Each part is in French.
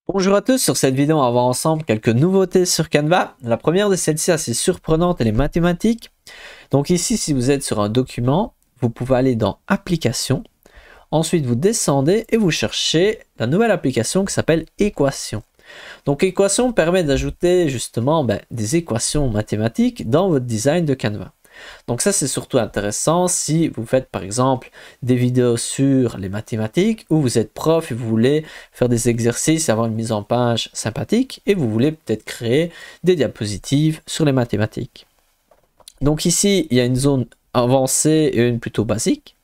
Bonjour à tous, sur cette vidéo on va voir ensemble quelques nouveautés sur Canva. La première de celles-ci assez surprenante, elle est mathématique. Donc ici, si vous êtes sur un document, vous pouvez aller dans Applications. Ensuite, vous descendez et vous cherchez la nouvelle application qui s'appelle Équations. Donc Équations permet d'ajouter justement des équations mathématiques dans votre design de Canva. Donc ça c'est surtout intéressant si vous faites par exemple des vidéos sur les mathématiques ou vous êtes prof et vous voulez faire des exercices et avoir une mise en page sympathique et vous voulez peut-être créer des diapositives sur les mathématiques. Donc ici il y a une zone avancée et une plutôt basique.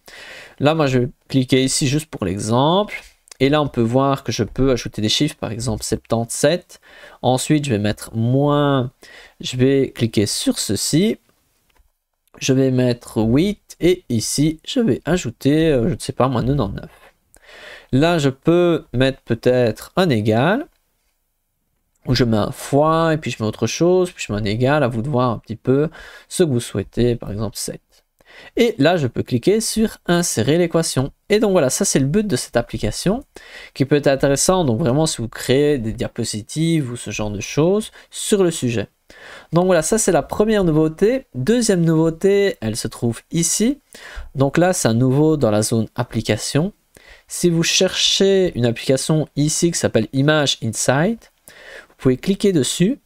Là moi je vais cliquer ici juste pour l'exemple. Et là, on peut voir que je peux ajouter des chiffres, par exemple 77. Ensuite, je vais mettre moins. Je vais cliquer sur ceci. Je vais mettre 8. Et ici, je vais ajouter, je ne sais pas, moins 99. Là, je peux mettre peut-être un égal. Ou je mets un fois, et puis je mets autre chose. Puis je mets un égal, à vous de voir un petit peu ce que vous souhaitez, par exemple 7. Et là, je peux cliquer sur insérer l'équation. Et donc voilà, ça c'est le but de cette application qui peut être intéressant. Donc vraiment, si vous créez des diapositives ou ce genre de choses sur le sujet. Donc voilà, ça c'est la première nouveauté. Deuxième nouveauté, elle se trouve ici. Donc là, c'est à nouveau dans la zone application. Si vous cherchez une application ici qui s'appelle Image Insight, vous pouvez cliquer dessus.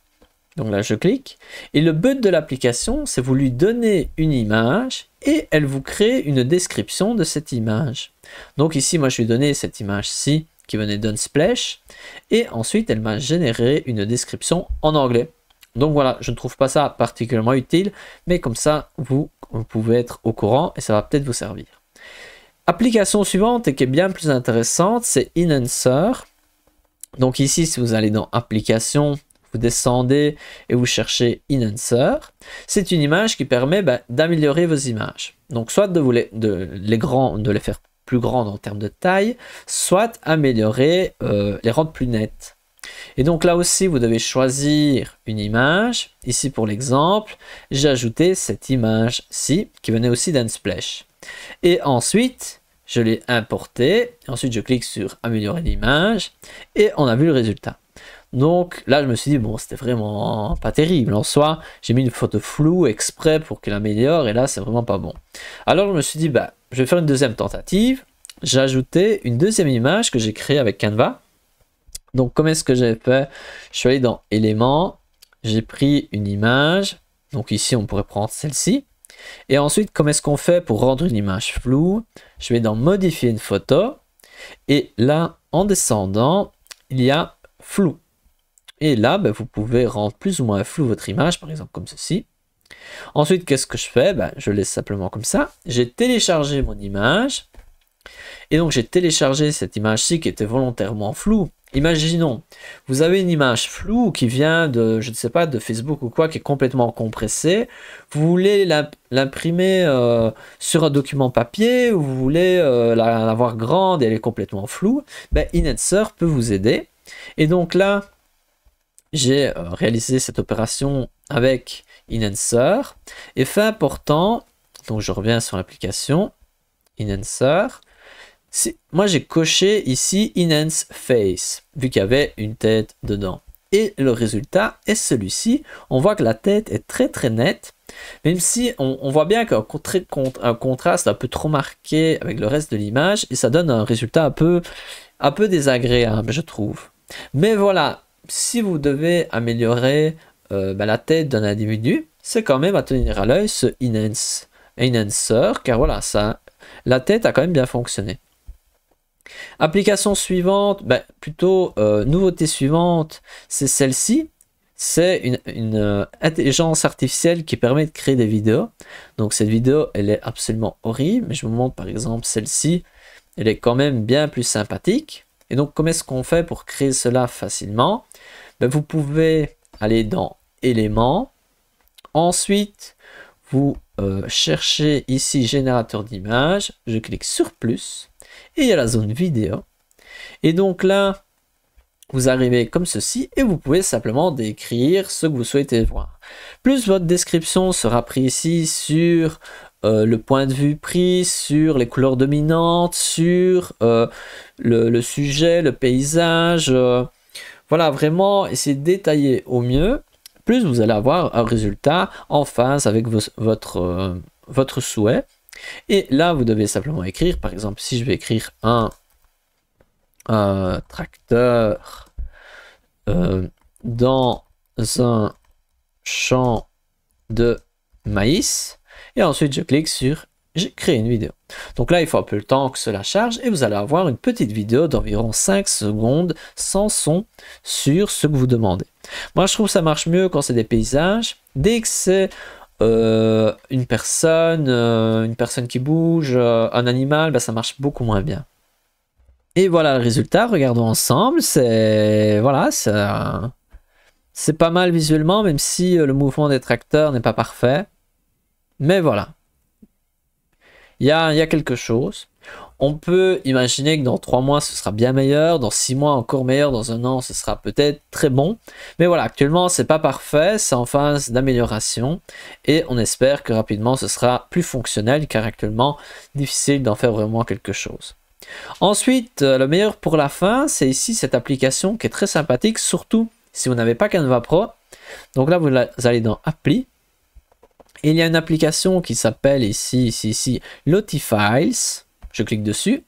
Donc là, je clique. Et le but de l'application, c'est vous lui donnez une image et elle vous crée une description de cette image. Donc ici, moi, je lui ai donné cette image-ci qui venait d'Unsplash. Et ensuite, elle m'a généré une description en anglais. Donc voilà, je ne trouve pas ça particulièrement utile, mais comme ça, vous pouvez être au courant et ça va peut-être vous servir. Application suivante et qui est bien plus intéressante, c'est Enhancer. Donc ici, si vous allez dans Applications, vous descendez et vous cherchez Enhancer. C'est une image qui permet d'améliorer vos images. Donc soit de les faire plus grandes en termes de taille, soit améliorer, les rendre plus nettes. Et donc là aussi, vous devez choisir une image. Ici pour l'exemple, j'ai ajouté cette image-ci qui venait aussi d'Unsplash. Et ensuite, je l'ai importée. Ensuite, je clique sur améliorer l'image et on a vu le résultat. Donc là, je me suis dit, bon, c'était vraiment pas terrible. En soi, j'ai mis une photo floue exprès pour qu'elle améliore et là, c'est vraiment pas bon. Alors, je me suis dit, je vais faire une deuxième tentative. J'ai ajouté une deuxième image que j'ai créée avec Canva. Donc, comment est-ce que j'ai fait? Je suis allé dans Éléments, j'ai pris une image. Donc ici, on pourrait prendre celle-ci. Et ensuite, comment est-ce qu'on fait pour rendre une image floue? Je vais dans Modifier une photo. Et là, en descendant, il y a Flou. Et là, vous pouvez rendre plus ou moins flou votre image, par exemple comme ceci. Ensuite, qu'est-ce que je fais? Je laisse simplement comme ça. J'ai téléchargé mon image. Et donc, j'ai téléchargé cette image-ci qui était volontairement floue. Imaginons, vous avez une image floue qui vient de, je ne sais pas, de Facebook ou quoi, qui est complètement compressée. Vous voulez l'imprimer sur un document papier, ou vous voulez la voir grande et elle est complètement floue. Enhancer peut vous aider. Et donc là, j'ai réalisé cette opération avec Enhancer. Et fait important, donc je reviens sur l'application Enhancer. Moi j'ai coché ici Enhance Face, vu qu'il y avait une tête dedans. Et le résultat est celui-ci. On voit que la tête est très très nette, même si on voit bien qu'un contraste un peu trop marqué avec le reste de l'image, et ça donne un résultat un peu désagréable, je trouve. Mais voilà, si vous devez améliorer la tête d'un individu, c'est quand même à tenir à l'œil ce Enhancer, car voilà, la tête a quand même bien fonctionné. Application suivante, nouveauté suivante, c'est celle-ci. C'est une intelligence artificielle qui permet de créer des vidéos. Donc cette vidéo, elle est absolument horrible, mais je vous montre par exemple celle-ci. Elle est quand même bien plus sympathique. Et donc, comment est-ce qu'on fait pour créer cela facilement? Vous pouvez aller dans Éléments. Ensuite, vous cherchez ici Générateur d'images. Je clique sur plus. Et il y a la zone vidéo. Et donc là, vous arrivez comme ceci et vous pouvez simplement décrire ce que vous souhaitez voir. Plus votre description sera prise ici sur le point de vue pris, sur les couleurs dominantes, sur le sujet, le paysage, Voilà, vraiment essayer de détailler au mieux. Plus vous allez avoir un résultat en phase avec votre souhait. Et là, vous devez simplement écrire, par exemple, si je vais écrire un tracteur dans un champ de maïs, et ensuite je clique sur j'ai créé une vidéo. Donc là, il faut un peu le temps que cela charge et vous allez avoir une petite vidéo d'environ 5 secondes sans son sur ce que vous demandez. Moi, je trouve que ça marche mieux quand c'est des paysages. Dès que c'est une personne qui bouge, un animal, bah, ça marche beaucoup moins bien. Et voilà le résultat, regardons ensemble. C'est voilà, c'est pas mal visuellement, même si le mouvement des tracteurs n'est pas parfait. Mais voilà. Il y a quelque chose. On peut imaginer que dans 3 mois, ce sera bien meilleur. Dans 6 mois, encore meilleur. Dans 1 an, ce sera peut-être très bon. Mais voilà, actuellement, c'est pas parfait. C'est en phase d'amélioration. Et on espère que rapidement, ce sera plus fonctionnel. Car actuellement, difficile d'en faire vraiment quelque chose. Ensuite, le meilleur pour la fin, c'est ici cette application qui est très sympathique. Surtout si vous n'avez pas Canva Pro. Donc là, vous allez dans Appli. Il y a une application qui s'appelle ici, Lotifiles. Je clique dessus.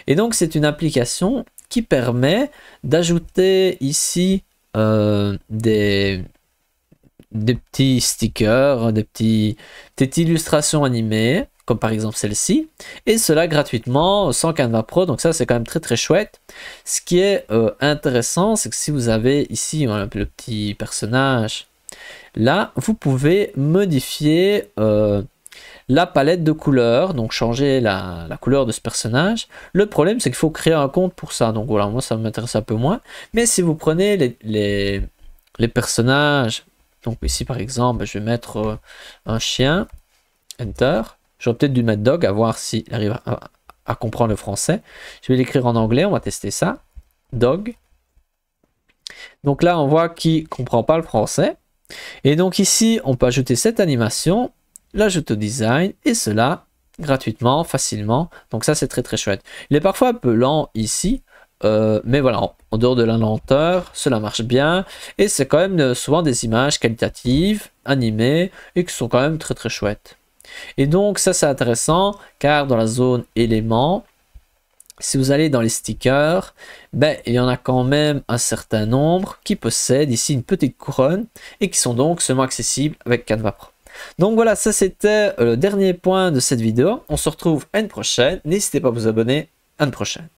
Et donc, c'est une application qui permet d'ajouter ici des petits stickers, des petites illustrations animées, comme par exemple celle-ci. Et cela gratuitement, sans Canva Pro. Donc ça, c'est quand même très très chouette. Ce qui est intéressant, c'est que si vous avez ici le petit personnage, là, vous pouvez modifier la palette de couleurs, donc changer la couleur de ce personnage. Le problème, c'est qu'il faut créer un compte pour ça. Donc voilà, moi, ça m'intéresse un peu moins. Mais si vous prenez les personnages, donc ici, par exemple, je vais mettre un chien, Enter. J'aurais peut-être dû mettre Dog, à voir s'il arrive à comprendre le français. Je vais l'écrire en anglais, on va tester ça. Dog. Donc là, on voit qu'il ne comprend pas le français. Et donc ici, on peut ajouter cette animation, l'ajouter au design, et cela gratuitement, facilement. Donc ça, c'est très très chouette. Il est parfois un peu lent ici, mais voilà, en dehors de la lenteur, cela marche bien. Et c'est quand même souvent des images qualitatives, animées, et qui sont quand même très très chouettes. Et donc ça, c'est intéressant, car dans la zone éléments, si vous allez dans les stickers, ben, il y en a quand même un certain nombre qui possèdent ici une petite couronne et qui sont donc seulement accessibles avec Canva Pro. Donc voilà, ça c'était le dernier point de cette vidéo. On se retrouve à une prochaine. N'hésitez pas à vous abonner. À une prochaine.